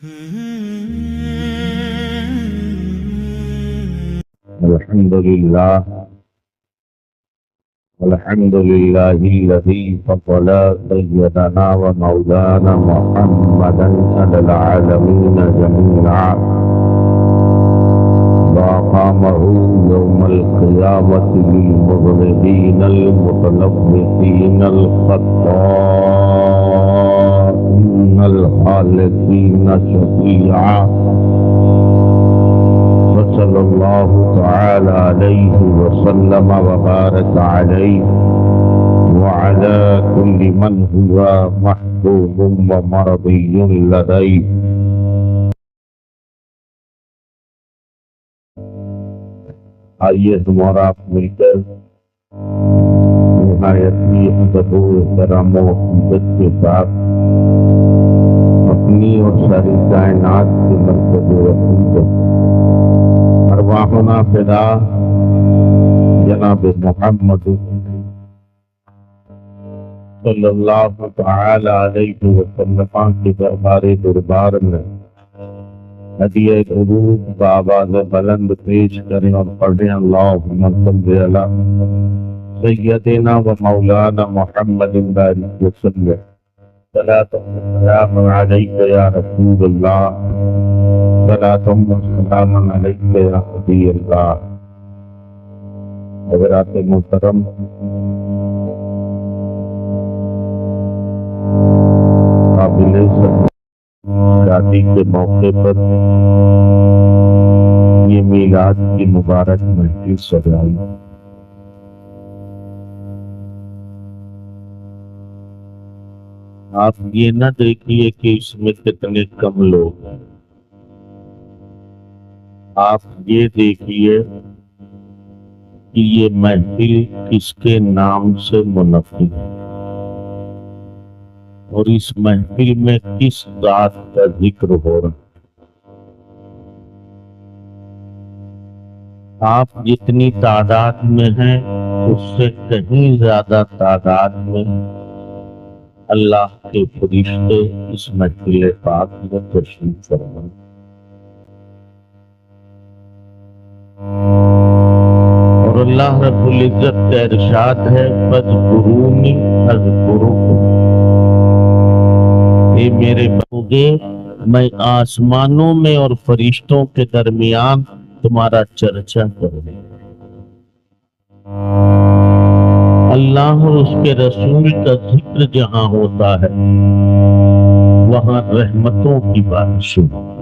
الحمد لله الذي فضل سيدنا ومولانا محمدا على العالمين جميعا وأقامه يوم القيامة للمذنبين المتلبسين الخطائين الخالدين شفيعا صلى الله تعالى عليه وسلم وبارك عليه وعلى كل من هو محبوب ومرضي لديه. آئیے تمہارا مل کر نہایت ہی ادب و احترام و عقیدت کے ساتھ اپنی اور ساری کائنات کے مرکز وسیع ارواحنا فدا جناب محمد صلی اللہ تعالی علیہ وسلم کے دربار میں ہدیہ قبول بآواز بلند پیش کریں اور پڑھیں اللہم صلی علی سیدنا و مولانا محمد وسلم صلاۃ و سلام علیک یا رسول اللہ صلاۃ و سلام علیک یا حبیب اللہ. حضرات محترم، قابل شادی کے موقع پر یہ میلاد کی مبارک محفل سجائی. آپ یہ نہ دیکھیے کہ اس میں کتنے کم لوگ ہیں، آپ یہ دیکھیے کہ یہ محفل کس کے نام سے منعقد ہے اور اس محفل میں کس ذات کا ذکر ہو رہا ہے. آپ جتنی تعداد میں ہیں اس سے کہیں زیادہ تعداد میں اللہ کے فرشتے اس محفل پاک میں تشریف فرما. اور اللہ رب العزت کا ارشاد ہے فاذکرونی اذکرکم، اے میرے بندے میں آسمانوں میں اور فرشتوں کے درمیان تمہارا چرچا کروں. اللہ اور اس کے رسول کا ذکر جہاں ہوتا ہے وہاں رحمتوں کی بارش ہوتی ہے.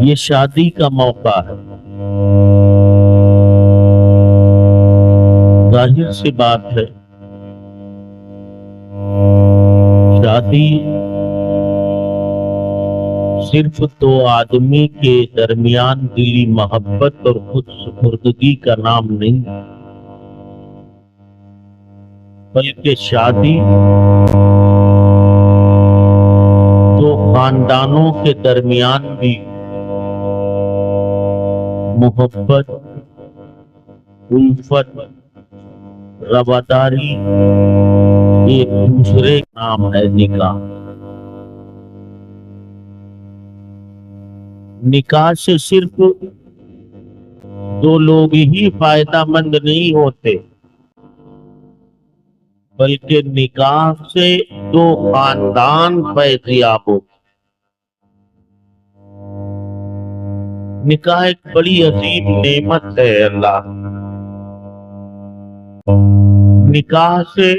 یہ شادی کا موقع ہے. ظاہر سی بات ہے شادی صرف دو آدمی کے درمیان دلی محبت اور خود سپردگی کا نام نہیں، بلکہ شادی دو خاندانوں کے درمیان بھی محبت، الفت، رواداری، ایک دوسرے کا نام ہے نکاح. نکاح سے صرف دو لوگ ہی فائدہ مند نہیں ہوتے، بلکہ نکاح سے دو خاندان فیضیاب ہوتے. نکاح ایک بڑی عظیم نعمت ہے اللہ. نکاح سے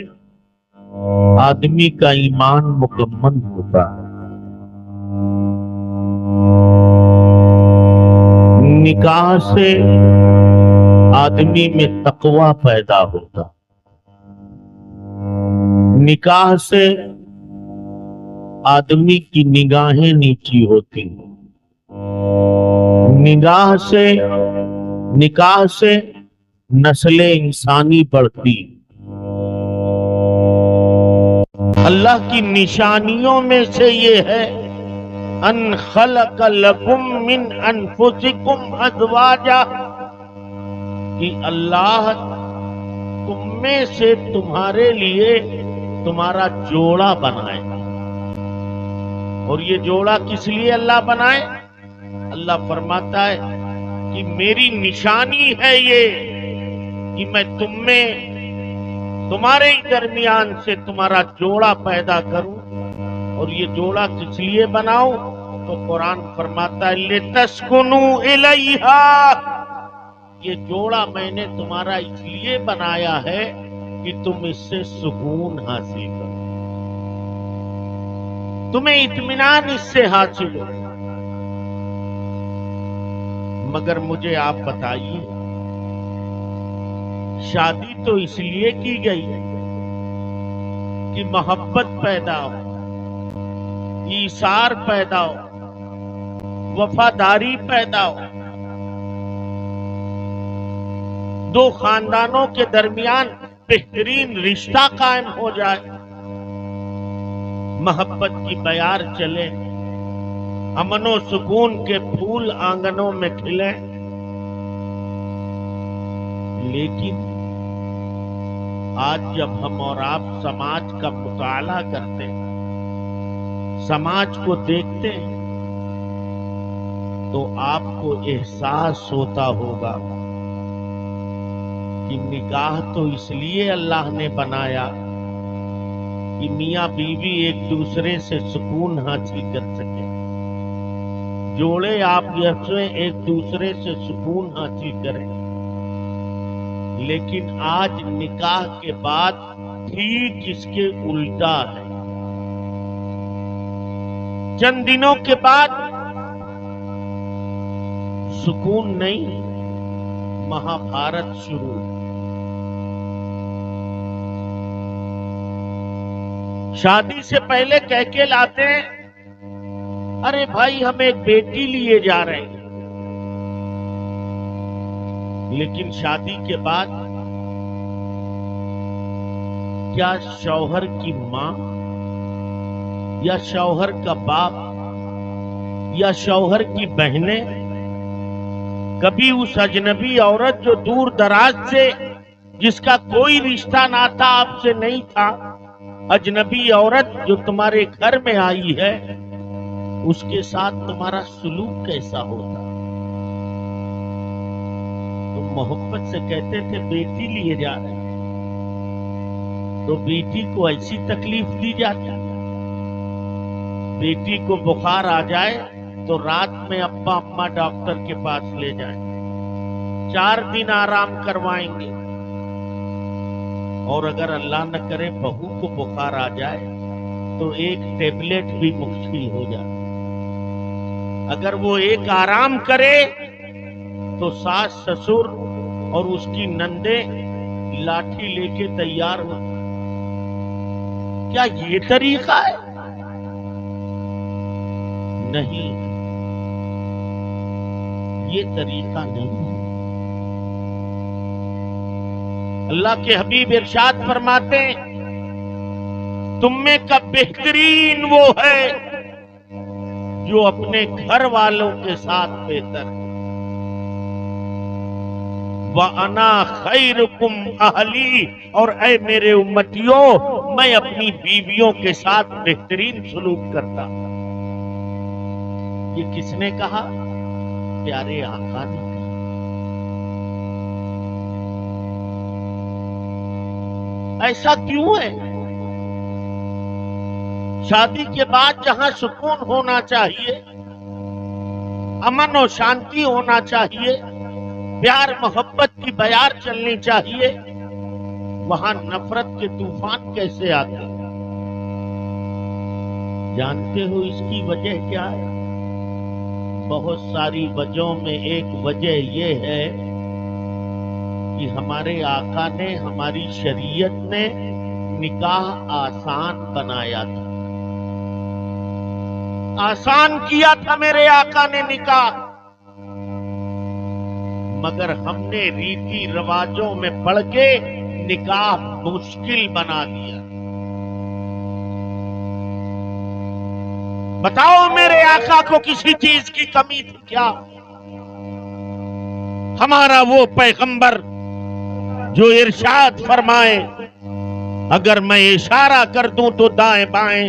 آدمی کا ایمان مکمل ہوتا ہے. نکاح سے آدمی میں تقوی پیدا ہوتا. نکاح سے آدمی کی نگاہیں نیچی ہوتی. نکاح سے نسل انسانی بڑھتی. اللہ کی نشانیوں میں سے یہ ہے ان خلق لکم من انفسکم ازواجا، کہ اللہ تم میں سے تمہارے لیے تمہارا جوڑا بنائے. اور یہ جوڑا کس لیے اللہ بنائے؟ اللہ فرماتا ہے کہ میری نشانی ہے یہ کہ میں تم میں تمہارے ہی درمیان سے تمہارا جوڑا پیدا کروں. اور یہ جوڑا کس لیے بناؤں؟ تو قرآن فرماتا ہے لِتَسْكُنُوا إِلَيْهَا، یہ جوڑا میں نے تمہارا اس لیے بنایا ہے کہ تم اس سے سکون حاصل کرو، تمہیں اطمینان اس سے حاصل ہو. مگر مجھے آپ بتائیے، شادی تو اس لیے کی گئی کہ محبت پیدا ہو، ایثار پیدا ہو، وفاداری پیدا ہو، دو خاندانوں کے درمیان بہترین رشتہ قائم ہو جائے، محبت کی بیار چلے، امن و سکون کے پھول آنگنوں میں کھلیں. لیکن آج جب ہم اور آپ سماج کا مطالعہ کرتے ہیں، سماج کو دیکھتے ہیں، تو آپ کو احساس ہوتا ہوگا کہ نکاح تو اس لیے اللہ نے بنایا کہ میاں بیوی ایک دوسرے سے سکون حاصل کر سکے، جوڑے آپ ایک دوسرے سے سکون حاصل کریں. لیکن آج نکاح کے بعد ٹھیک اس کے الٹا ہے. چند دنوں کے بعد سکون نہیں، مہابھارت شروع. شادی سے پہلے کہہ کے لاتے ہیں ارے بھائی ہم ایک بیٹی لیے جا رہے ہیں، لیکن شادی کے بعد کیا شوہر کی ماں یا شوہر کا باپ یا شوہر کی بہنیں کبھی اس اجنبی عورت جو دور دراز سے، جس کا کوئی رشتہ ناتا آپ سے نہیں تھا، اجنبی عورت جو تمہارے گھر میں آئی ہے، اس کے ساتھ تمہارا سلوک کیسا ہوتا؟ تم محبت سے کہتے تھے بیٹی لیے جا رہے ہیں، تو بیٹی کو ایسی تکلیف دی جاتی؟ بیٹی کو بخار آ جائے تو رات میں ابا اماں ڈاکٹر کے پاس لے جائیں، 4 دن آرام کروائیں گے. اور اگر اللہ نہ کرے بہو کو بخار آ جائے تو ایک ٹیبلٹ بھی مشکل ہو جائے. اگر وہ ایک آرام کرے تو ساس سسر اور اس کی نندے لاٹھی لے کے تیار ہو. کیا یہ طریقہ ہے؟ نہیں، یہ طریقہ نہیں. اللہ کے حبیب ارشاد فرماتے ہیں تم میں کا بہترین وہ ہے جو اپنے گھر والوں کے ساتھ بہتر ہے. وَأَنَا خَيْرُكُمْ أَهْلِي، اور اے میرے امتیوں میں اپنی بیویوں کے ساتھ بہترین سلوک کرتا. یہ کس نے کہا؟ پیارے آقا نے کہا. ایسا کیوں ہے؟ شادی کے بعد جہاں سکون ہونا چاہیے، امن و شانتی ہونا چاہیے، پیار محبت کی بیار چلنی چاہیے، وہاں نفرت کے طوفان کیسے آتے ہیں؟ جانتے ہو اس کی وجہ کیا ہے؟ بہت ساری وجہوں میں ایک وجہ یہ ہے کہ ہمارے آقا نے، ہماری شریعت نے نکاح آسان بنایا تھا، آسان کیا تھا میرے آقا نے نکاح. مگر ہم نے ریتی رواجوں میں پڑھ کے نکاح مشکل بنا دیا. بتاؤ میرے آقا کو کسی چیز کی کمی تھی کیا؟ ہمارا وہ پیغمبر جو ارشاد فرمائے اگر میں اشارہ کر دوں تو دائیں بائیں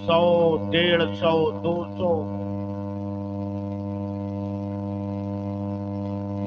100, 150, 200।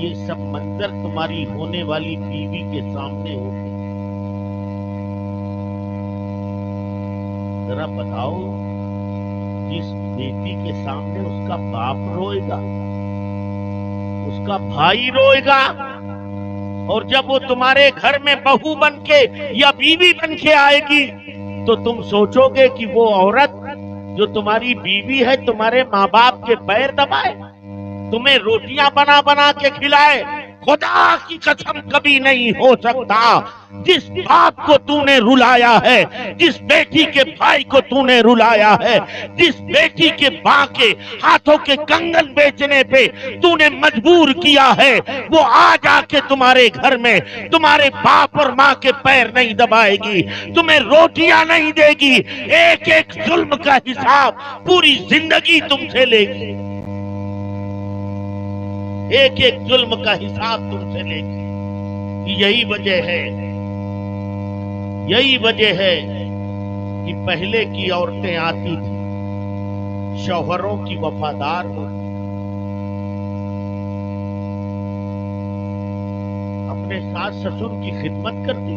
یہ سب منظر تمہاری ہونے والی بیوی کے سامنے ہوگے. ذرا بتاؤ، جس بیٹی کے سامنے اس کا باپ روئے گا، اس کا بھائی روئے گا، اور جب وہ تمہارے گھر میں بہو بن کے یا بیوی بن کے آئے گی تو تم سوچو گے کہ وہ عورت جو تمہاری بیوی ہے تمہارے ماں باپ کے پیر دبائے، تمہیں روٹیاں بنا بنا کے کھلائے. خدا کی قسم کبھی نہیں ہو سکتا. جس باپ کو تو نے رلایا ہے، جس بیٹی کے بھائی کو تو نے رلایا ہے، جس بیٹی کے ماں کے ہاتھوں کے کنگن بیچنے پہ تو نے مجبور کیا ہے، وہ آج آ کے تمہارے گھر میں تمہارے باپ اور ماں کے پیر نہیں دبائے گی، تمہیں روٹیاں نہیں دے گی. ایک ایک ظلم کا حساب پوری زندگی تم سے لے گی، ایک ایک ظلم کا حساب تم سے لے گی. یہی وجہ ہے کہ پہلے کی عورتیں آتی تھی، شوہروں کی وفادار ہوتی، اپنے ساس سسر کی خدمت کرتی،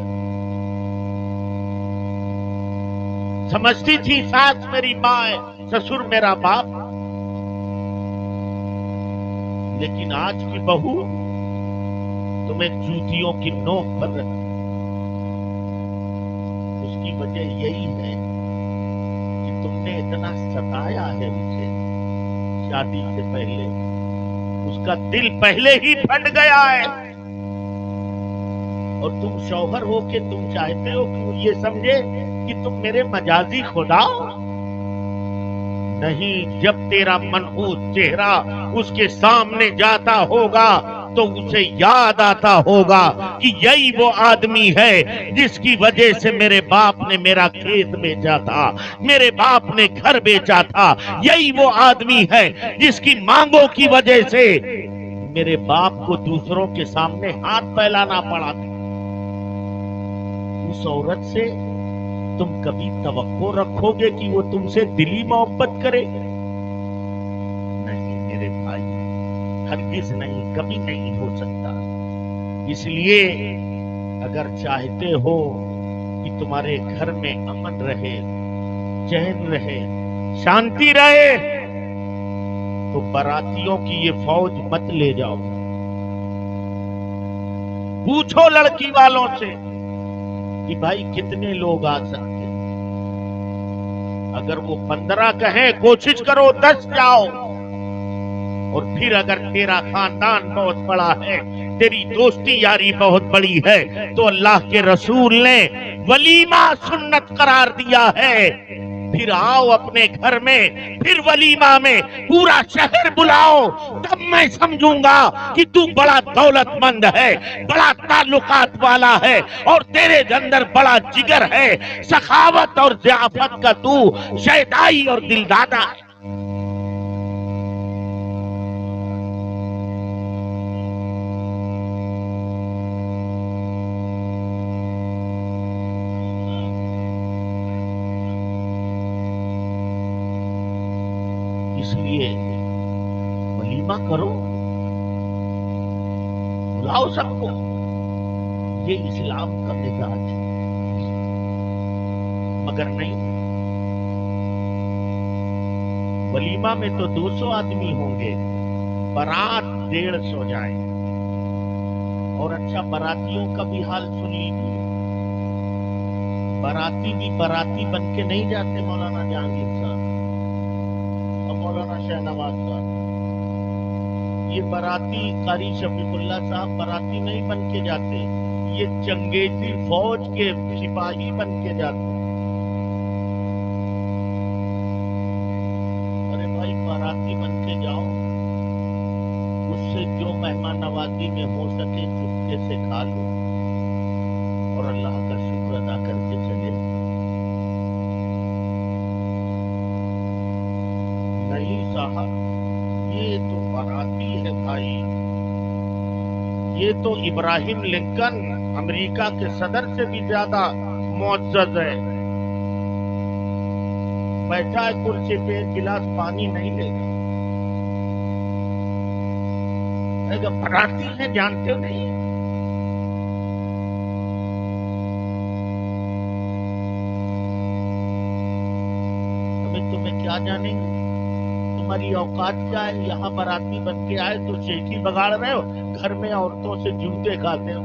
سمجھتی تھی ساس میری ماں ہے، سسر میرا باپ. لیکن آج کی بہو تمہیں جوتیوں کی نوک پر رکھتی. اس کی وجہ یہی ہے کہ تم نے اتنا ستایا ہے اسے شادی سے پہلے، اس کا دل پہلے ہی پھٹ گیا ہے. اور تم شوہر ہو کے تم چاہتے ہو کہ وہ یہ سمجھے کہ تم میرے مجازی خدا ہو. نہیں، جب تیرا منحوس چہرہ اس کے سامنے جاتا ہوگا تو اسے یاد آتا ہوگا کہ یہی وہ آدمی ہے جس کی وجہ سے میرے باپ نے میرا کھیت بیچا تھا، میرے باپ نے گھر بیچا تھا. یہی وہ آدمی ہے جس کی مانگوں کی وجہ سے میرے باپ کو دوسروں کے سامنے ہاتھ پھیلانا پڑا تھا. اس عورت سے تم کبھی توقع رکھو گے کہ وہ تم سے دلی محبت کرے؟ نہیں میرے بھائی، ہرگز نہیں، کبھی نہیں ہو سکتا. اس لیے اگر چاہتے ہو کہ تمہارے گھر میں امن رہے، چین رہے، شانتی رہے، تو براتیوں کی یہ فوج مت لے جاؤ. پوچھو لڑکی والوں سے کہ بھائی کتنے لوگ آ سکتے، اگر وہ 15 کہیں کوشش کرو 10 جاؤ. اور پھر اگر تیرا خاندان بہت بڑا ہے، تیری دوستی یاری بہت بڑی ہے، تو اللہ کے رسول نے ولیمہ سنت قرار دیا ہے. پھر آؤ اپنے گھر میں، پھر ولیمہ میں پورا شہر بلاؤ، تب میں سمجھوں گا کہ تو بڑا دولت مند ہے، بڑا تعلقات والا ہے، اور تیرے اندر بڑا جگر ہے، سخاوت اور ضیافت کا تو شیدائی اور دلدادہ ہے. اس لیے ولیمہ کرو، بلاؤ سب کو. یہ اسلام کا مزاج ہے. مگر نہیں، ولیمہ میں تو 200 آدمی ہوں گے، برات 150 جائیں. اور اچھا، براتیوں کا بھی حال سن لیجیے. براتی بھی براتی بن کے نہیں جاتے مولانا جہانگیر صاحب اور مولانا شہنواز صاحب. یہ براتی قاری شفیق اللہ صاحب براتی نہیں بن کے جاتے، یہ چنگیزی فوج کے سپاہی بن کے جاتے. ارے بھائی، باراتی بن کے جاؤ، اس سے جو مہمان نوازی میں ہو سکے چپکے سے کھا لو اور اللہ کا شکر ادا کر کے چلے. نہیں صاحب، یہ تو باراتی ہے بھائی. یہ تو ابراہیم لنکن امریکہ کے صدر سے بھی زیادہ معزز ہے. بیٹھا ہے کرسی پہ، ایک گلاس پانی نہیں لے گا. براتی ہیں جانتے ہو نہیں؟ تمہیں کیا جانیں گے؟ تمہاری اوقات کیا ہے؟ یہاں براتی بن کے آئے تو چیٹی بگاڑ رہے ہو، گھر میں عورتوں سے جوتے کھاتے ہو۔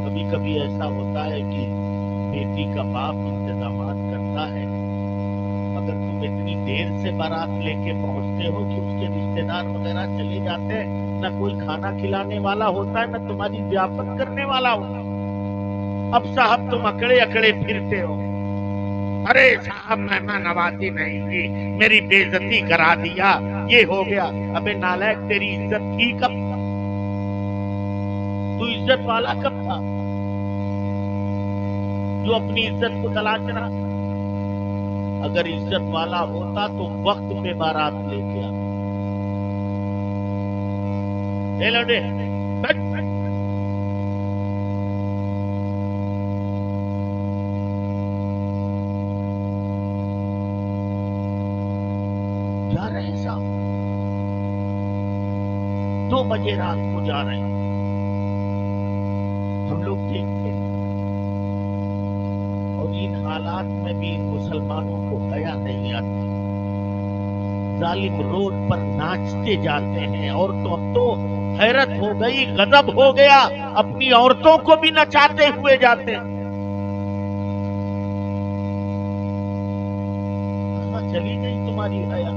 کبھی کبھی ایسا ہوتا ہے کہ بیٹی کا باپ انتظامات کرتا ہے، مگر تم اتنی دیر سے بارات لے کے پہنچتے ہو کہ اس کے رشتے دار وغیرہ چلے جاتے ہیں، نہ کوئی کھانا کھلانے والا ہوتا ہے، نہ تمہاری ضیافت کرنے والا ہوتا ہے۔ اب صاحب تم اکڑے اکڑے پھرتے ہو، ارے صاحب مہمان نوازی نہیں ہوئی، میری بے عزتی کرا دیا، یہ ہو گیا۔ ابے نالائق، تیری عزت تھی کب؟ تو عزت والا کب تھا جو اپنی عزت کو تلاش رہا؟ اگر عزت والا ہوتا تو وقت پہ بارات لے کے آتا۔ لے لو دے جا رہے ہیں صاحب، 2 بجے رات کو جا رہے ہیں، ہم لوگ دیکھتے ہیں، اور ان حالات میں بھی مسلمانوں کو حیا نہیں آتی۔ ظالم روڈ پر ناچتے جاتے ہیں، اور تو اب تو حیرت ہو گئی، غضب ہو گیا، اپنی عورتوں کو بھی نچاتے ہوئے جاتے ہیں۔ کہاں چلی گئی تمہاری حیا؟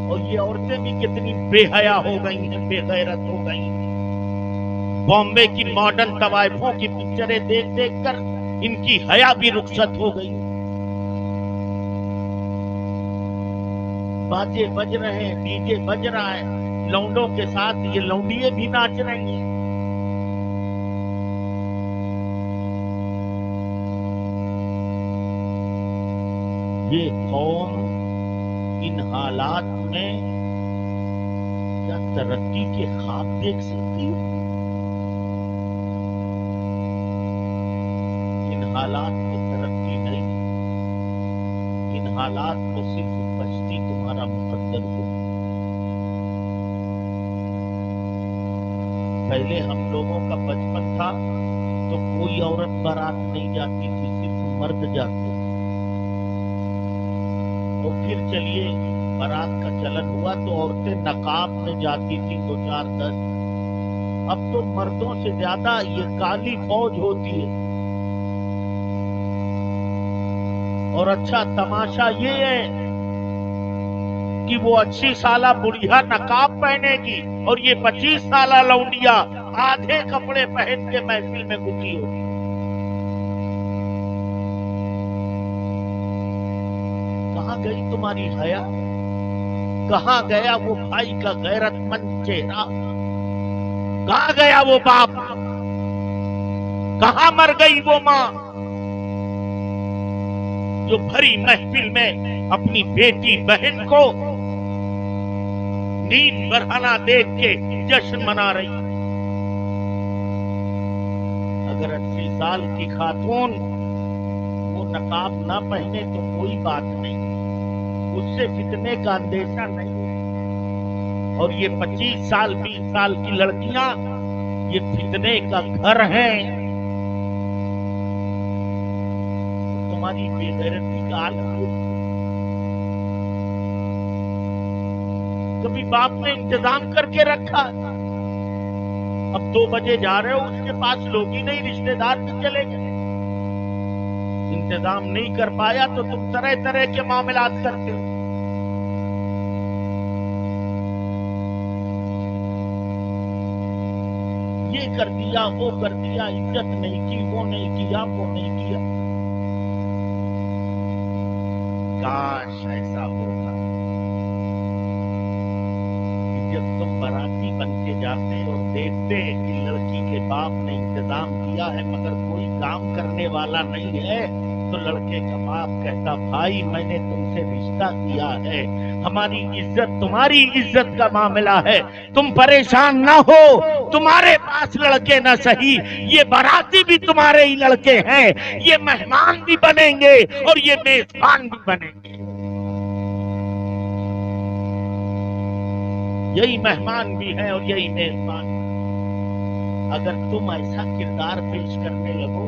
اور یہ عورتیں بھی کتنی بے حیا ہو گئی ہیں، بے غیرت ہو گئی ہیں۔ بامبے کی ماڈرن طوائفوں کی پکچریں دیکھ دیکھ کر ان کی حیا بھی رخصت ہو گئی۔ باجے بج رہے ہیں، ڈی جے بج رہا ہے، لونڈوں کے ساتھ یہ لونڈیے بھی ناچ رہی ہیں۔ یہ قوم ان حالات میں کیا ترقی کے خواب دیکھ سکتی ہے؟ ان حالات میں ترقی نہیں، ان حالات میں صرف بچتی تمہارا مقدر ہو۔ پہلے ہم لوگوں کا بچپن تھا تو کوئی عورت بارات نہیں جاتی تھی، صرف مرد جاتے۔ تو پھر چلیے بارات کا چلن ہوا تو عورتیں نقاب میں جاتی تھی 2 4 10۔ اب تو مردوں سے زیادہ یہ کالی فوج ہوتی ہے۔ اور اچھا تماشا یہ ہے کہ وہ 80 سالہ بڑھیا نقاب پہنے گی اور یہ 25 سالہ لونڈیا آدھے کپڑے پہن کے محفل میں گھسی ہوگی۔ کہاں گئی تمہاری حیا؟ کہاں گیا وہ بھائی کا غیرت مند چہرہ؟ کہاں گیا وہ باپ؟ کہاں مر گئی وہ ماں جو بھری محفل میں اپنی بیٹی بہن کو نیند برہنہ دیکھ کے جشن منا رہی؟ اگر 80 سال کی خاتون وہ نقاب نہ پہنے تو کوئی بات نہیں، اس سے فتنے کا اندیشہ نہیں۔ اور یہ 25 سال 20 سال کی لڑکیاں یہ فتنے کا گھر ہیں۔ تمہاری بے غیرتی کا عالم ہے۔ کبھی باپ نے انتظام کر کے رکھا؟ اب 2 بجے جا رہے ہو، اس کے پاس لوگ ہی نہیں، رشتے دار بھی چلے گئے۔ انتظام نہیں کر پایا تو تم طرح طرح کے معاملات کرتے ہو۔ یہ کر دیا، وہ کر دیا، عزت نہیں کی، وہ نہیں کیا، وہ نہیں کیا۔ کاش ایسا ہوگا کہ جب تم باراتی بن کے جاتے اور دیکھتے کہ لڑکی کے باپ نے انتظام کیا ہے مگر کوئی کام کرنے والا نہیں ہے، تو لڑکے کا باپ کہتا بھائی میں نے تم سے رشتہ کیا ہے، ہماری عزت تمہاری عزت کا معاملہ ہے. تم پریشان نہ ہو. تمہارے پاس لڑکے نہ صحیح، یہ باراتی بھی تمہارے ہی لڑکے ہیں. یہ مہمان بھی بنیں گے اور یہ میزبان بھی بنیں گے. یہی مہمان بھی ہے اور یہی میزبان. اگر تم ایسا کردار پیش کرنے لگو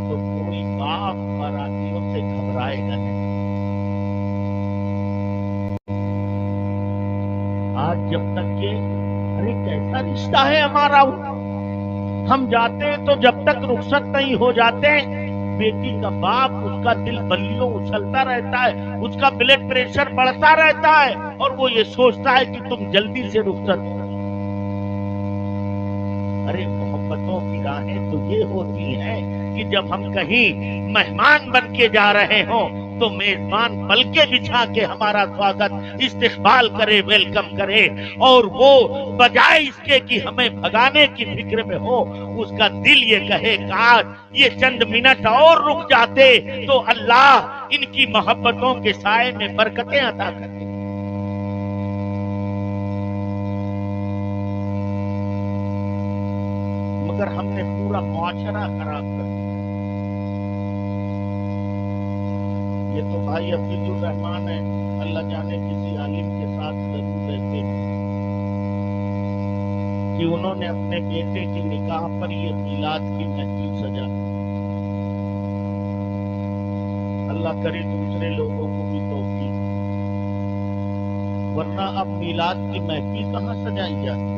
تو کوئی باپ باراتیوں سے گھبرائے گا نہیں. آج جب تک کہ ارے کیسا رشتہ ہے ہمارا، ہم جاتے ہیں تو جب تک رخصت نہیں ہو جاتے بیٹی کا باپ اس کا دل بلیوں اچھلتا رہتا ہے، اس کا بلڈ پریشر بڑھتا رہتا ہے اور وہ یہ سوچتا ہے کہ تم جلدی سے رخصت. ارے محبتوں کی راہیں تو یہ ہوتی ہیں کہ جب ہم کہیں مہمان بن کے جا رہے ہوں تو میزبان پلکیں بچھا کے ہمارا سواگت استقبال کرے، ویلکم کرے، اور وہ بجائے اس کے کہ ہمیں بھگانے کی فکر میں ہو اس کا دل یہ کہے کاش یہ چند منٹ اور رک جاتے تو اللہ ان کی محبتوں کے سائے میں برکتیں عطا کرتے. مگر ہم نے پورا معاشرہ خراب کر دیا. یہ تو بھائی حفیظ الرحمان ہے، اللہ جانے کسی عالم کے ساتھ ضرور رہتے ہیں کہ انہوں نے اپنے بیٹے کی نکاح پر یہ میلاد کی محفل سجا. اللہ کرے دوسرے لوگوں کو بھی توفیق، ورنہ اب میلاد کی محفل کہاں سجائی جاتی.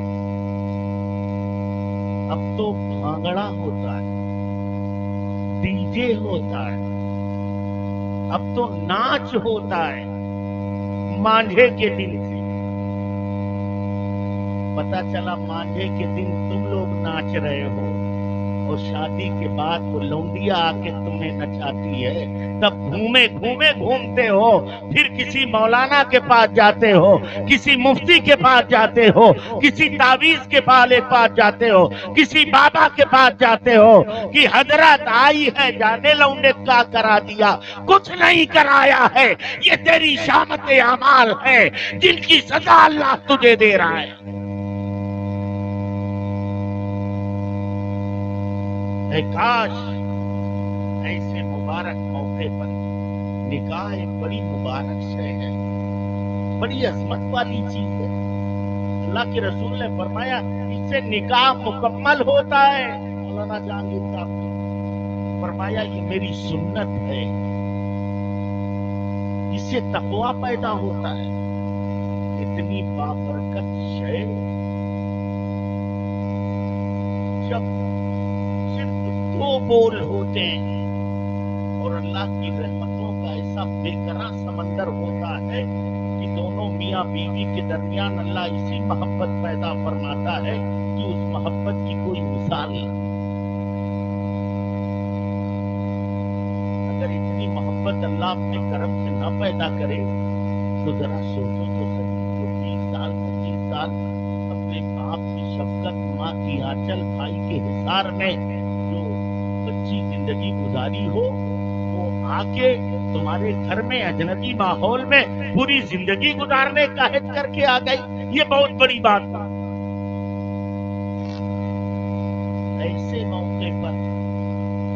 اب تو بھانگڑا ہوتا ہے، ڈی جے ہوتا ہے، اب تو ناچ ہوتا ہے. مانجھے کے دن سے پتا چلا مانجھے کے دن تم لوگ ناچ رہے ہو اور شادی کے بعد وہ لونڈیا آ کے تمہیں نچاتی ہے. تب گھومے گھومتے ہو، پھر کسی مولانا کے پاس جاتے ہو، کسی مفتی کے پاس جاتے ہو، کسی تعویذ کے پاس جاتے ہو، کسی بابا کے پاس جاتے ہو کہ حضرت آئی ہے جانے لونڈے کا کرا دیا. کچھ نہیں کرایا ہے، یہ تیری شامت اعمال ہے جن کی سزا اللہ تجھے دے رہا ہے. اے کاش ایسے مبارک موقع پر نکاح ایک بڑی مبارک شے ہے، بڑی عظمت والی چیز ہے. اللہ کے رسول نے فرمایا اس سے نکاح مکمل ہوتا ہے. مولانا جہانگیر صاحب نے فرمایا یہ میری سنت ہے، اس سے تقویٰ پیدا ہوتا ہے. اتنی بابرکت شے جب دو بول ہوتے ہیں اور اللہ کی رحمتوں کا ایسا بے قرار سمندر ہوتا ہے کہ دونوں میاں بیوی کے درمیان اللہ اسی محبت پیدا فرماتا ہے کہ اس محبت کی کوئی مثال نہیں. اگر اتنی محبت اللہ اپنے کرم سے نہ پیدا کرے تو ذرا سوچو تو صحیح. جو 20 سال 25 سال اپنے باپ کی شفقت، ماں کی آنچل، بھائی کے حصار میں بچی زندگی گزاری ہو، وہ آ کے تمہارے گھر میں اجنبی ماحول میں پوری زندگی گزارنے کا عہد کر کے آ گئی. یہ بہت بڑی بات ہے. ایسے موقع پر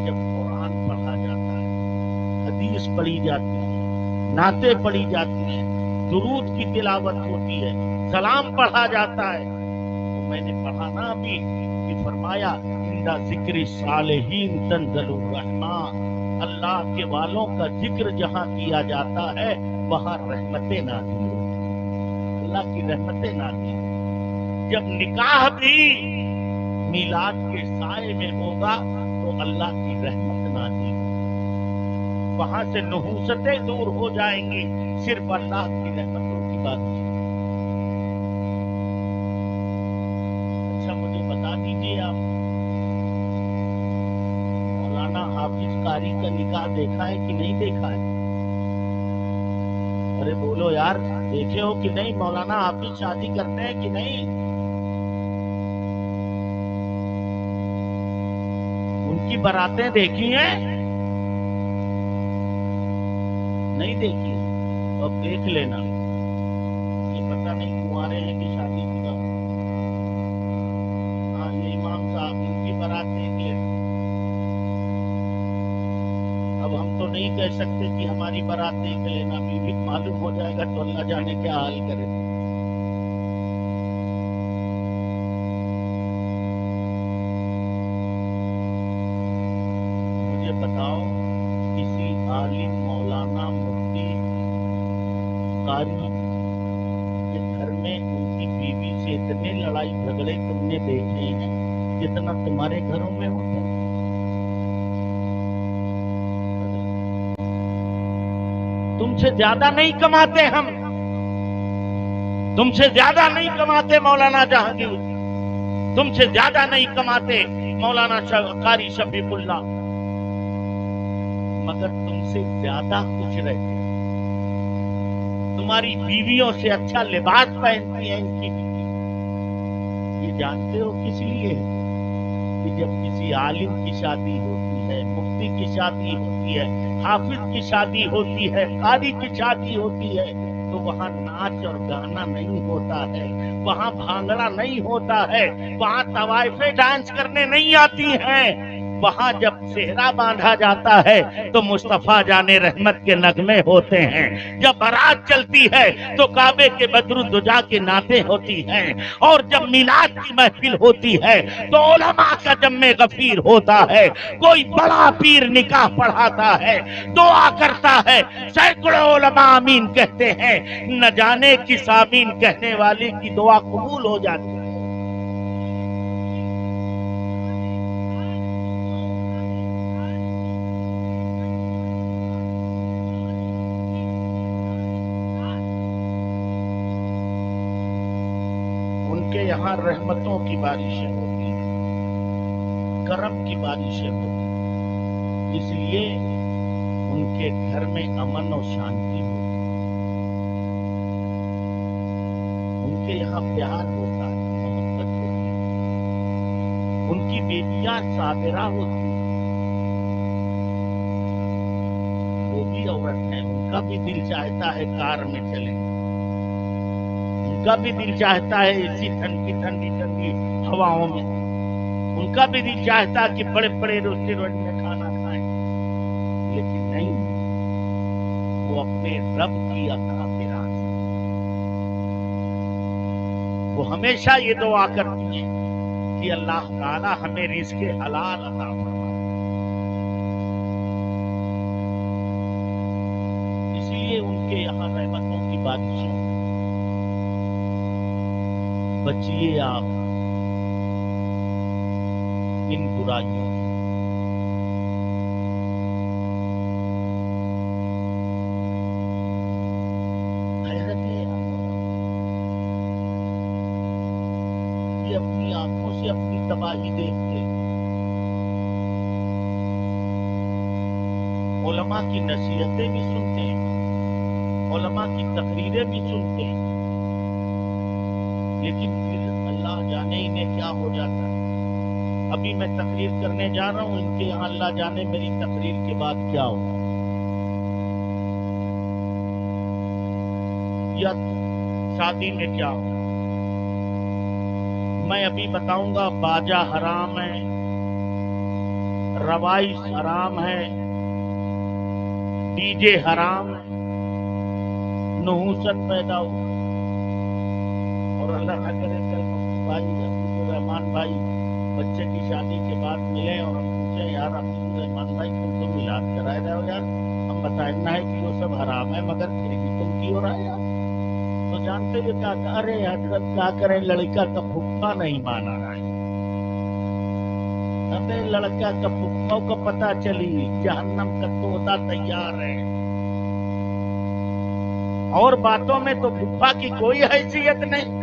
جب قرآن پڑھا جاتا ہے، حدیث پڑھی جاتی ہے، نعتیں پڑھی جاتی ہیں، درود کی تلاوت ہوتی ہے، سلام پڑھا جاتا ہے، تو میں نے پڑھا نا ابھی کہ فرمایا ذکر صالحین تنزل الرحمہ. اللہ کے والوں کا ذکر جہاں کیا جاتا ہے وہاں رحمتیں نازل ہوتی ہیں، اللہ کی رحمتیں نازل ہوتی ہیں. جب نکاح بھی میلاد کے سائے میں ہوگا تو اللہ کی رحمت نازل ہوگی. وہاں سے نحوستیں دور ہو جائیں گی، صرف اللہ کی رحمتوں کی بات. اچھا مجھے بتا دیجیے آپ حافظ قاری کا نکاح دیکھا ہے کہ نہیں دیکھا ہے؟ ارے بولو یار، دیکھے ہو کہ نہیں؟ مولانا حافظ شادی کرتے ہیں کہ نہیں؟ ان کی باراتیں دیکھی ہیں؟ نہیں دیکھی؟ اب دیکھ لینا. نہیں کہہ سکتے کہ ہماری بارات دیکھ لینا، بیوی معلوم ہو جائے گا تو اللہ جانے کیا حال کرے۔ مجھے بتاؤ کسی عالم، مولانا، مفتی، قاری کے گھر میں ان کی بیوی سے اتنے لڑائی جھگڑے تم نے دیکھے ہیں جتنا تمہارے گھروں میں ہوتے ہیں؟ تم سے زیادہ نہیں کماتے ہم، تم سے زیادہ نہیں کماتے مولانا جہانگیر، تم سے زیادہ نہیں کماتے مولانا قاری شفیق اللہ، مگر تم سے زیادہ خوش رہتے۔ تمہاری بیویوں سے اچھا لباس پہنتی ہیں ان کی بیوی۔ یہ جانتے ہو کس لیے؟ کہ جب کسی عالم کی شادی ہوتی ہے، مفتی کی شادی ہوتی ہے، حافظ کی شادی ہوتی ہے، قاری کی شادی ہوتی ہے، تو وہاں ناچ اور گانا نہیں ہوتا ہے، وہاں بھانگڑا نہیں ہوتا ہے، وہاں طوائفیں ڈانس کرنے نہیں آتی ہیں۔ وہاں جب صحرا باندھا جاتا ہے تو مصطفیٰ جان رحمت کے نغمے ہوتے ہیں، جب بارات چلتی ہے تو کعبے کے بدرالدجا کے نعتیں ہوتی ہیں، اور جب میلاد کی محفل ہوتی ہے تو علماء کا جم غفیر ہوتا ہے، کوئی بڑا پیر نکاح پڑھاتا ہے، دعا کرتا ہے، سینکڑوں علماء آمین کہتے ہیں، نہ جانے کس آمین کہنے والے کی دعا قبول ہو جاتی ہے۔ ان کے یہاں رحمتوں کی بارشیں ہوتی ہیں، کرم کی بارشیں ہوتی ہیں، اس لیے ان کے گھر میں امن و شانتی ہوتی ہے، ان کے یہاں پیار ہوتا ہے، محبت ہوتی ہے، ان کی بیٹیاں صابرہ ہوتی ہیں، وہ بھی عورت ہیں، ان کا بھی دل چاہتا ہے کار میں چلیں، ان کا بھی دل چاہتا ہے اسی ٹھنڈی ٹھنڈی ٹھنڈی ہواؤں میں، ان کا بھی دل چاہتا ہے کہ بڑے بڑے ریسٹورینٹ میں کھانا کھائیں، لیکن نہیں، وہ اپنے رب کی عطا پہ راضی، وہ ہمیشہ یہ دعا کرتی ہیں کہ اللہ تعالی ہمیں رزق حلال عطا فرمائے۔ اس لیے ان کے یہاں رحمتوں کی بارشیں، بچیے آپ ان برائیوں سے۔ حیرت ہے، یہ اپنی آنکھوں سے اپنی تباہی دیکھتے، علماء کی نصیحتیں بھی سنتے ہیں، علماء کی تقریریں بھی سنتے ہیں، لیکن پھر اللہ جانے انہیں کیا ہو جاتا ہے۔ ابھی میں تقریر کرنے جا رہا ہوں، ان کے یہاں اللہ جانے میری تقریر کے بعد کیا ہوگا، یا شادی میں کیا ہوگا۔ میں ابھی بتاؤں گا، باجا حرام ہے، روائس حرام ہے، ڈی جے حرام ہے، نحوست پیدا ہو، اور اللہ نہ کرے کل بھائی عبدالرحمان بھائی بچے کی شادی کے بعد ملے اور ہم پوچھے، یار عبدالرحمان بھائی تم تو میلاد کرائے رہے ہو یار، ہم بتائنا ہے کہ وہ سب حرام ہے مگر پھر بھی تم کیوں رہا یار؟ تو جانتے ہوئے کیا کہ ارے حضرت کیا کریں، لڑکا کا پھپھا نہیں مانا رہا ہے۔ ابے لڑکا کا پھپھا کو پتہ چلی جہنم کا طوطا تیار ہے، اور باتوں میں تو پھپھا کی کوئی حیثیت نہیں۔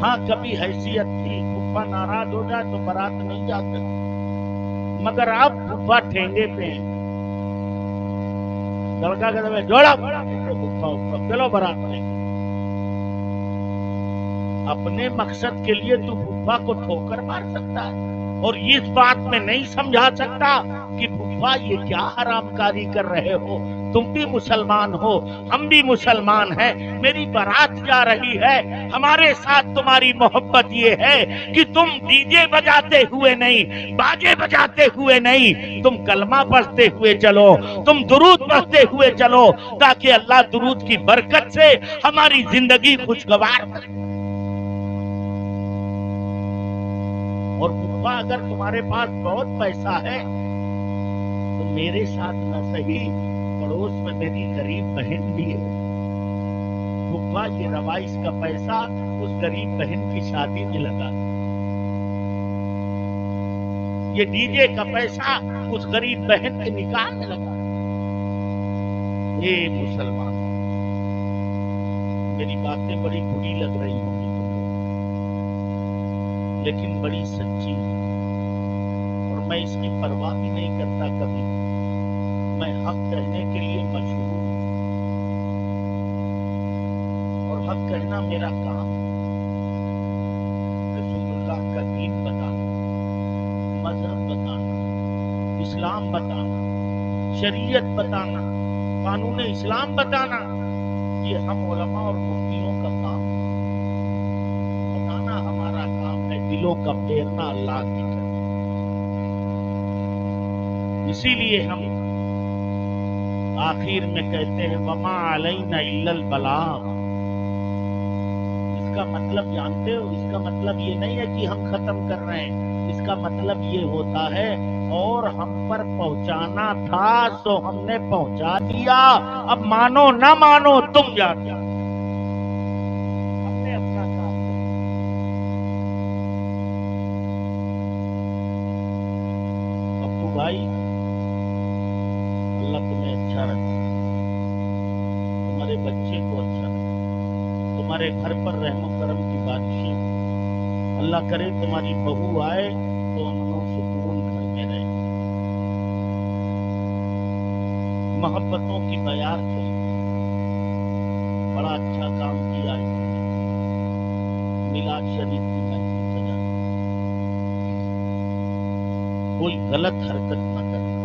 ہاں کبھی حیثیت تھی، پھپھا ناراض ہو جائے تو بارات نہیں جا سکتی، مگر اب پھپھا ٹھینگے پہ ہیں، لڑکا کہتا ہے جوڑا پھپھا چلو بارات نہیں۔ اپنے مقصد کے لیے تو پھپھا کو ٹھوکر مار سکتا ہے، اور اس بات میں نہیں سمجھا سکتا کہ پھپھا یہ کیا حرام کاری کر رہے ہو، تم بھی مسلمان ہو، ہم بھی مسلمان ہیں، میری بارات جا رہی ہے، ہمارے ساتھ تمہاری محبت یہ ہے کہ تم ڈی جے بجاتے ہوئے نہیں، باجے بجاتے ہوئے نہیں، تم کلمہ پڑھتے ہوئے چلو، تم درود پڑھتے ہوئے چلو، تاکہ اللہ درود کی برکت سے ہماری زندگی خوشگوار کرے۔ اور پھپھا اگر تمہارے پاس بہت پیسہ ہے تو میرے ساتھ نہ صحیح، پڑوس میں میری غریب بہن بھی ہے، پھپھا یہ روائش کا پیسہ اس غریب بہن کی شادی میں لگا، یہ ڈی جے کا پیسہ اس غریب بہن کے نکاح میں لگا۔ اے مسلمان، میری باتیں بڑی بری لگ رہی ہوں گی تم کو، لیکن بڑی سچی ہے، اور میں اس کی پرواہ بھی نہیں کرتا کبھی، میں حق کہنے کے لیے مشہور ہوں، اور حق کہنا میرا کام ہے۔ رسول اللہ کا دین بتانا، مذہب بتانا، اسلام بتانا، شریعت بتانا، قانون اسلام بتانا، یہ ہم علماء اور مفتیوں کا کام ہے۔ بتانا ہمارا کام ہے، دلوں کا پھیرنا اللہ کی طرف۔ اسی لیے ہم آخر میں کہتے ہیں وما علینا الا البلاغ۔ اس کا مطلب جانتے ہو؟ اس کا مطلب یہ نہیں ہے کہ ہم ختم کر رہے ہیں، اس کا مطلب یہ ہوتا ہے اور ہم پر پہنچانا تھا تو ہم نے پہنچا دیا، اب مانو نہ مانو تم جانتے ہو، ہم نے اپنا کام کیا۔ ابو بھائی، اللہ تمہیں اچھا رکھے، تمہارے بچے کو اچھا رکھے، تمہارے گھر پر رحم و کرم کی بارشیں ہوں۔ اللہ کرے تمہاری بہو آئے تو امن و سکون گھر میں رہے، محبتوں کی بیار چلے۔ بڑا اچھا کام کیا ہے، میلاد شریف کی محفل سجا، کوئی غلط حرکت نہ کرنا۔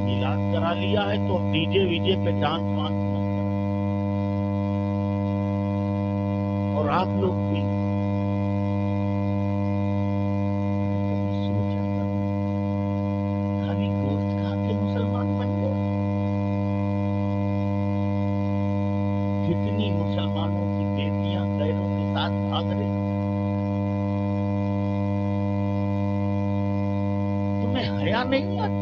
میلاد کرا لیا ہے تو ڈی جے ویجے پہ ڈانس وانس مت کرو، اور آپ لوگ بھی کبھی سوچا کرو، خالی گوشت کھا کے مسلمان بن گئے؟ کتنی مسلمانوں کی بیٹیاں غیروں کے ساتھ بھاگ رہی، تمہیں حیا نہیں آتی؟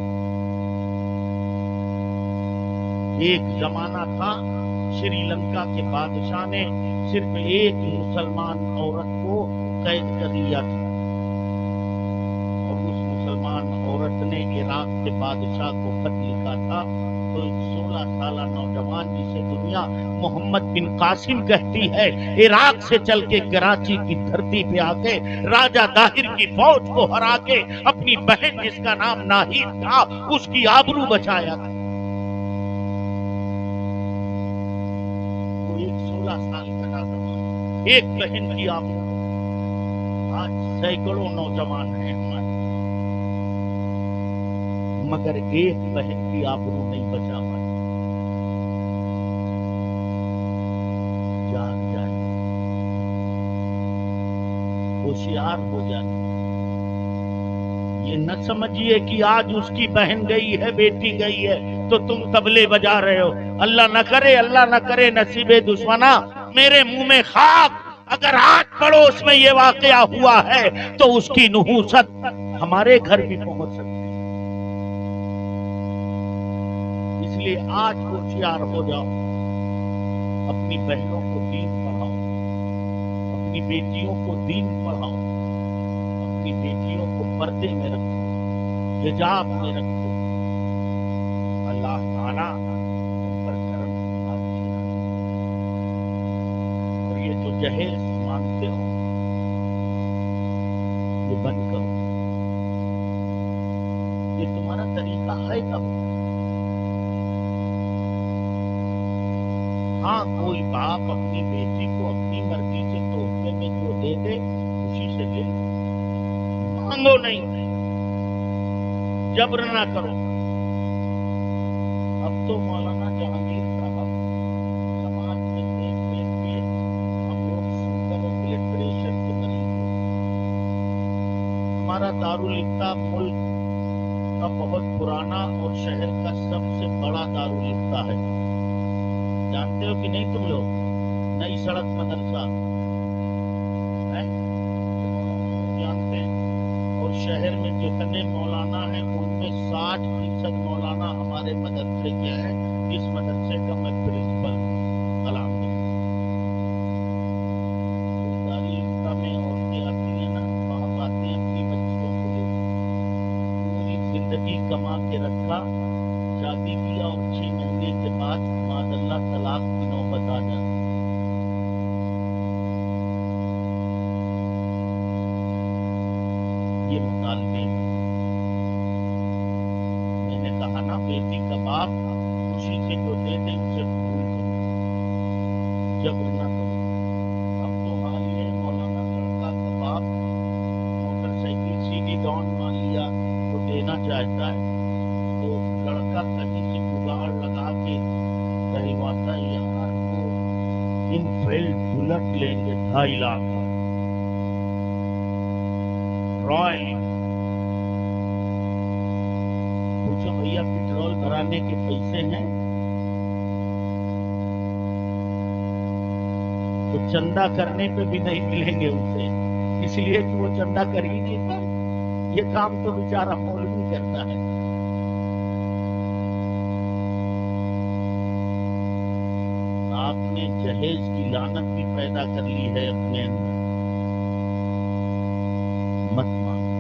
ایک زمانہ تھا شری لنکا کے بادشاہ نے صرف ایک مسلمان عورت کو قید کر لیا تھا، اور اس مسلمان عورت نے عراق کے بادشاہ کو خط لکھا تھا، تو ایک 16 سالہ نوجوان جسے دنیا محمد بن قاسم کہتی ہے، عراق سے چل کے کراچی کی دھرتی پہ آ کے راجہ داہر کی فوج کو ہرا کے اپنی بہن جس کا نام ناہید تھا اس کی آبرو بچایا تھا۔ 16 سال کا نوجوان، ایک بہن کی آبرو۔ آج سینکڑوں نوجوان ہیں ہمارے، مگر ایک بہن کی آبرو نہیں بچا پائے۔ جاگ جائے، ہوشیار ہو جائے، یہ نہ سمجھیے کہ آج اس کی بہن گئی ہے، بیٹی گئی ہے تو تم طبلے بجا رہے ہو۔ اللہ نہ کرے نصیب دشمنا میرے منہ میں خاک، اگر آج پڑوس میں یہ واقعہ ہوا ہے تو اس کی نحوست ہمارے گھر بھی پہنچ سکتی ہے۔ اس لیے آج ہوشیار ہو جاؤ، اپنی بہنوں کو دین پڑھاؤ، اپنی بیٹیوں کو دین پڑھاؤ، اپنی بیٹیوں کو پردے میں رکھو، حجاب میں رکھو۔ اللہ تعالیٰ تم پر کرم کی بارش کرے۔ اور یہ جو جہیز مانگتے ہو یہ بند کرو، یہ تمہارا طریقہ ہے کب؟ ہاں، کوئی باپ اپنی بیٹی کو اپنی مرضی سے تحفے میں جو دے دے مانگو نہیں، جبر نہ کرو۔ اب تو مولانا جہانگیر صاحب سماج میں دیکھ دیکھ کے ہم لوگ شوگر اور بلڈ پریشر کے مریض ہیں۔ ہمارا دارالفتہ ملک کا بہت پرانا اور شہر کا سب سے بڑا دارالفتہ ہے، جانتے ہو کہ نہیں تم لوگ؟ نئی سڑک مدرسہ ہے، جانتے ہیں؟ اور شہر میں جتنے مولانا ہیں ان میں 60% مولانا ہمارے مدرسے کے ہیں، جس مدرسے کا میں پرنسپل ہوں الحمدللہ۔ دارالفتہ میں عورتیں آتی ہیں نا، وہاں آتے ہیں اپنی بچیوں کو لے، پوری زندگی کما کے رکھا، شادی کیا اور 6 مہینے کے بعد معاذ اللہ طلاق کی نوبت آ جاتی۔ یہ مطالبے میں نے کہا نا، بیٹی کا باپ خوشی سے جو دے دے اسے قبول کرو، جبر نہ کرو۔ اب تو حال یہ ہے مولانا، لڑکا کا باپ موٹر سائیکل CD ڈاؤن مان لیا وہ دینا چاہتا ہے تو لڑکا کہیں سے جگاڑ لگا کے کہواتا ہے یار وہ انفیلڈ بلٹ لیں گے 2.5 لاکھ رائل۔ پوچھو بھیا پیٹرول بھرانے کے پیسے ہیں تو چندہ کرنے پہ بھی نہیں ملیں گے اسے، اس لیے کہ وہ چندہ کر ہی نہیں پائے۔ یہ کام تو بیچارہ مولوی کرتا ہے۔ آپ نے جہیز کی لعنت بھی پیدا کر لی ہے اپنے اندر، مت مانگو،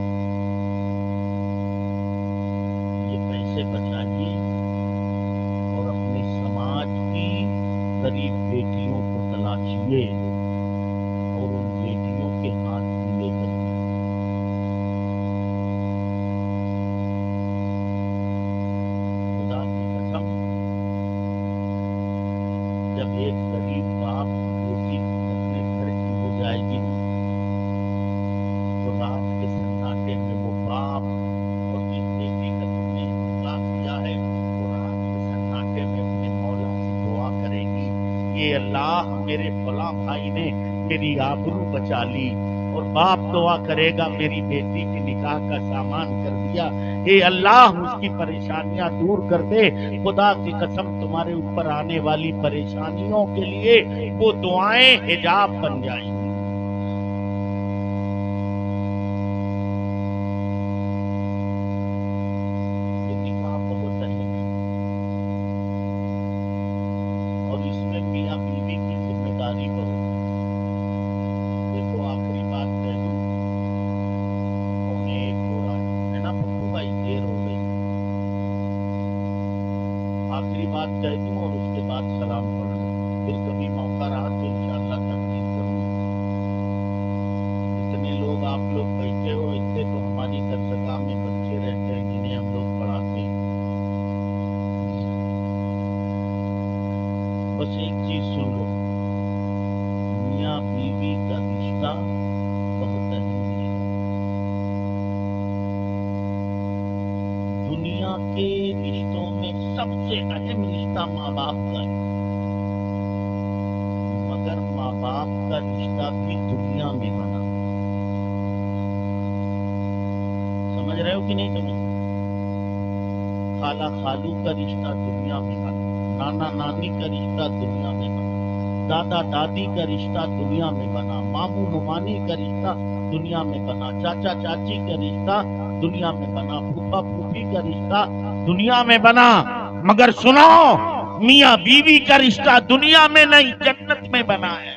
یہ پیسے بچائیے اور اپنے سماج کی غریب بیٹیوں کو تلاشیے اور ان بیٹیوں کے ہاتھ میں لے کر خدا کی قسم، جب ایک غریب باپ بیٹی اپنے گھر کی ہو جائے گی تو رات کے سناٹے میں وہ باپ اور جس بیٹی کا تم نے انتظار کیا ہے وہ رات کے سناٹے میں اپنے مولا سے دعا کرے گی، یہ اللہ میرے فلاں بھائی نے میری آبرو بچا لی، اور باپ دعا کرے گا میری بیٹی کے نکاح کا سامان کر دیا، اے اللہ اس کی پریشانیاں دور کر دے۔ خدا کی قسم تمہارے اوپر آنے والی پریشانیوں کے لیے وہ دعائیں حجاب بن جائیں گی۔ یہ نکاح بہت اہم ہے اور اس میں میاں بیوی کی ذمہ داری بہت ہے۔ دیکھو آخری بات کہہ دوں، 1:15 ہو رہا ہے نا پپو بھائی، دیر ہو گئی، آخری بات کہہ دوں اور اس کے بعد سلام پڑھ لوں، پھر کبھی موقع رہا تو انشاءاللہ تقریر کروں۔ جتنے لوگ آپ لوگ بیٹھے ہو اتنے تو ہماری درسگاہ میں بچے رہتے ہیں جنہیں ہم لوگ پڑھاتے ہیں۔ بس ایک چیز سن لو، میاں بیوی کا رشتہ بہت اہم رشتہ، دنیا کے رشتوں میں سب سے اہم رشتہ ماں باپ کا ہے، مگر ماں باپ کا رشتہ بھی دنیا میں بنا، سمجھ رہے ہو کہ نہیں سمجھ؟ خالہ خالو کا رشتہ دنیا میں بنا، نانا نانی کا رشتہ دنیا میں بنا، دادا دادی کا رشتہ دنیا میں بنا، ماموں ممانی کا رشتہ دنیا میں بنا، چاچا چاچی کا رشتہ دنیا میں بنا، پھوپھا پھوپھی کا رشتہ دنیا میں بنا، مگر سنو میاں بیوی کا رشتہ دنیا میں نہیں جنت میں بنا ہے۔